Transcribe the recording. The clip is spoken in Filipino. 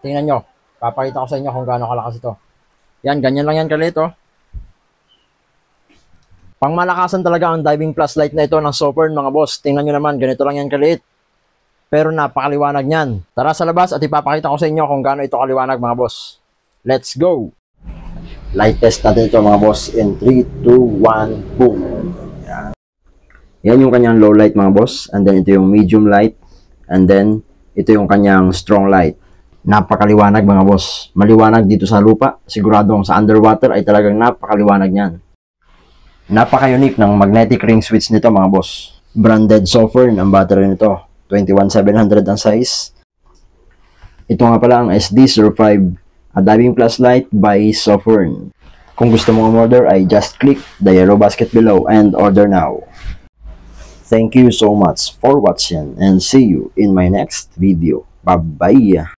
Tingnan nyo. Papakita ko sa inyo kung gaano kalakas ito. Yan, ganyan lang yan kalit, oh. Pangmalakasan talaga ang diving flashlight na ito ng Sofern, mga boss. Tingnan nyo naman, ganito lang yan kaliit. Pero napakaliwanag niyan. Tara sa labas at ipapakita ko sa inyo kung gaano ito kaliwanag, mga boss. Let's go! Light test natin ito, mga boss. In 3, 2, 1, boom! Yan. Yan yung kanyang low light, mga boss. And then ito yung medium light. And then ito yung kanyang strong light. Napakaliwanag, mga boss. Maliwanag dito sa lupa. Siguradong sa underwater ay talagang napakaliwanag niyan. Napaka-unique ng magnetic ring switch nito, mga boss. Branded Sofern ang battery nito. 21700 ang size. Ito nga pala ang SD05, a diving flashlight by Sofern. Kung gusto mong order ay just click the yellow basket below and order now. Thank you so much for watching and see you in my next video. Bye-bye!